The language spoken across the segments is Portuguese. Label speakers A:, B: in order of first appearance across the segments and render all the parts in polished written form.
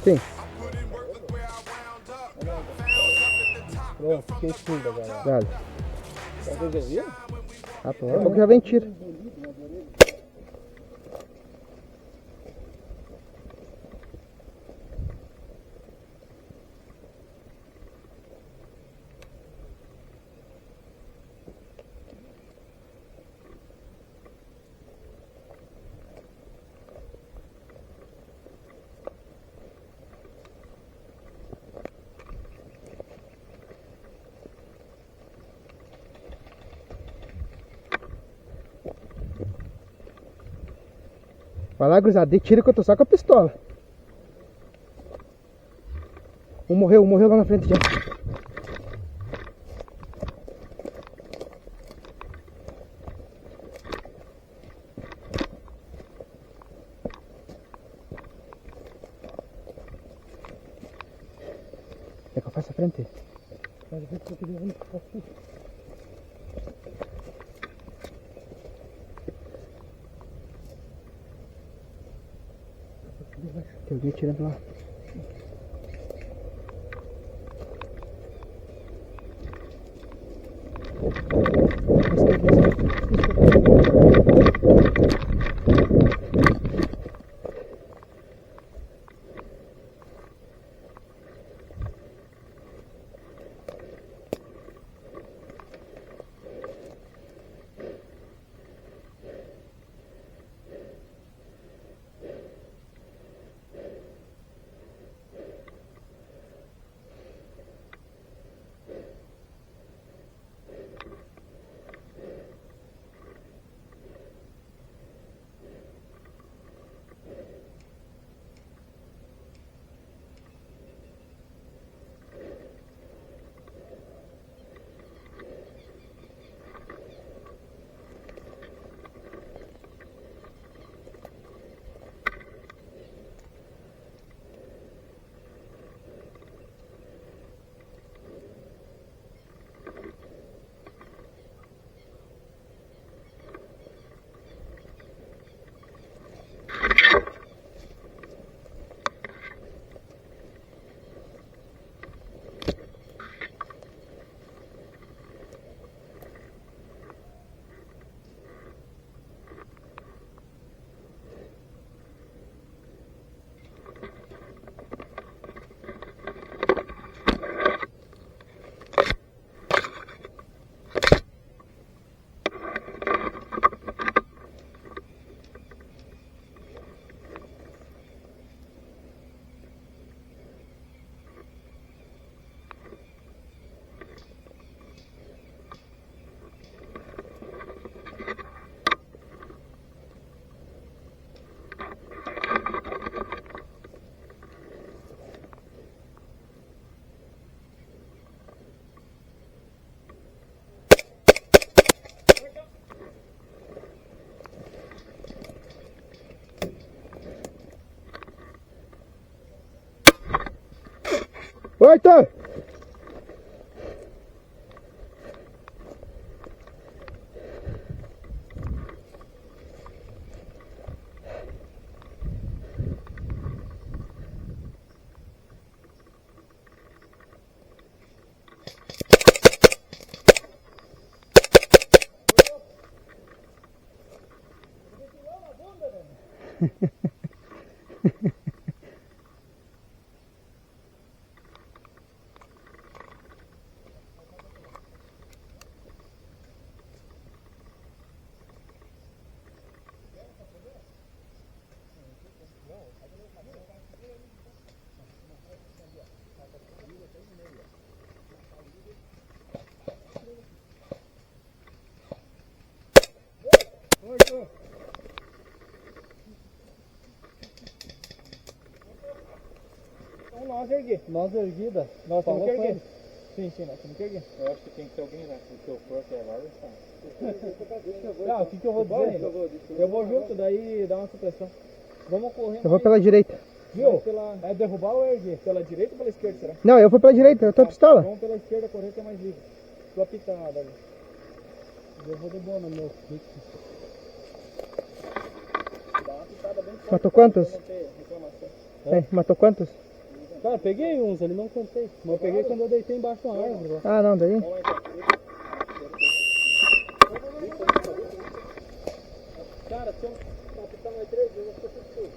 A: Sim. Pronto, fiquei fundo agora. Dale. Você já viu? Ah, pô. Só que já vem tiro. Vai lá, gurizada, dê tiro que eu tô só com a pistola. Um morreu lá na frente já. Quer que eu faça a frente? Pode ver que eu queria ver. Tem alguém tirando lá. Oi, Arthur! Nós erguida. Nós temos que erguer. Sim, nós temos que erguer. Eu acho que tem que ter alguém lá. Se eu for até agora, está. Não, o que eu vou dizer? Eu vou junto, daí dá uma supressão. Vamos correr. Eu vou pela direita. Viu? É derrubar ou erguer? Pela direita ou pela esquerda, será?
B: Não, eu fui pela direita, eu tô pistola.
A: Vamos pela esquerda, correr que é mais livre. Tô apitando ali. Eu vou de boa no meu fixo. Dá uma pitada bem forte.
B: Matou quantos?
A: Não ter reclamação.
B: É, matou quantos?
A: Cara, peguei uns ali, não contei. Mas eu peguei quando eu deitei embaixo de uma árvore lá.
B: Ah, não, daí.
A: Cara, se eu apitar mais 3 vezes, eu vou ficar tudo.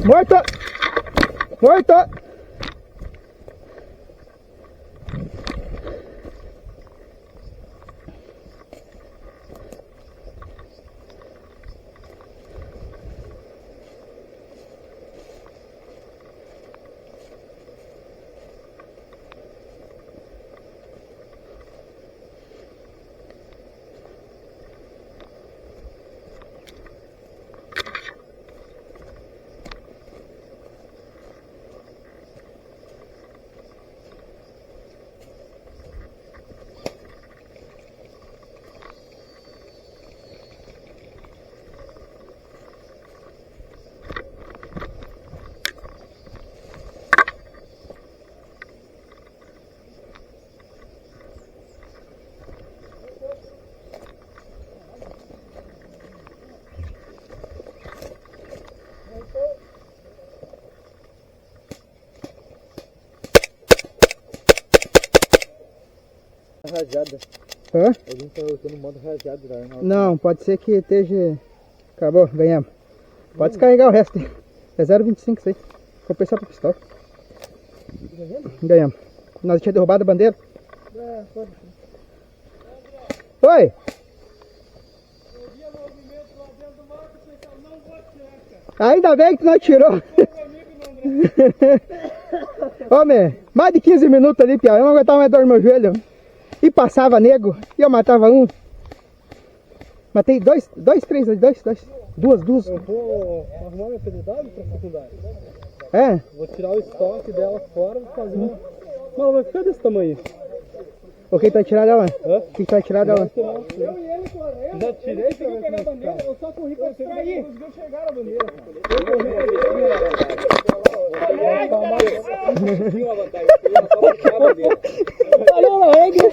B: Morto! Morto!
A: Rajada.
B: Hã?
A: A gente tá usando modo rajado da arma.
B: Não, pode ser que esteja... Acabou, ganhamos. Pode descarregar o resto. É 0,25 isso aí. Compensar pra pistola. Ganhamos. Nós tínhamos derrubado a bandeira.
A: É, pode.
B: Oi!
A: Eu via movimento lá dentro do mato e pensava, não vou atirar, cara.
B: Ainda bem que tu não atirou. Homem, mais de 15 minutos ali, Pia. Eu não aguentava mais dor no meu joelho. E passava nego, e eu matava um. Matei duas.
A: Eu vou arrumar minha PDW pra secundária.
B: É?
A: Vou tirar o estoque dela fora e fazer uma... Não, vai ficar desse tamanho.
B: O que tu vai tirar dela?
A: Hã?
B: O que tu vai tirar dela?
A: Eu e ele, claro. Já tirei pra ver pegar a bandeira, eu só corri pra distrair. Não conseguiu chegar a bandeira, cara. Eu corri pra distrair.
B: Falou na regra.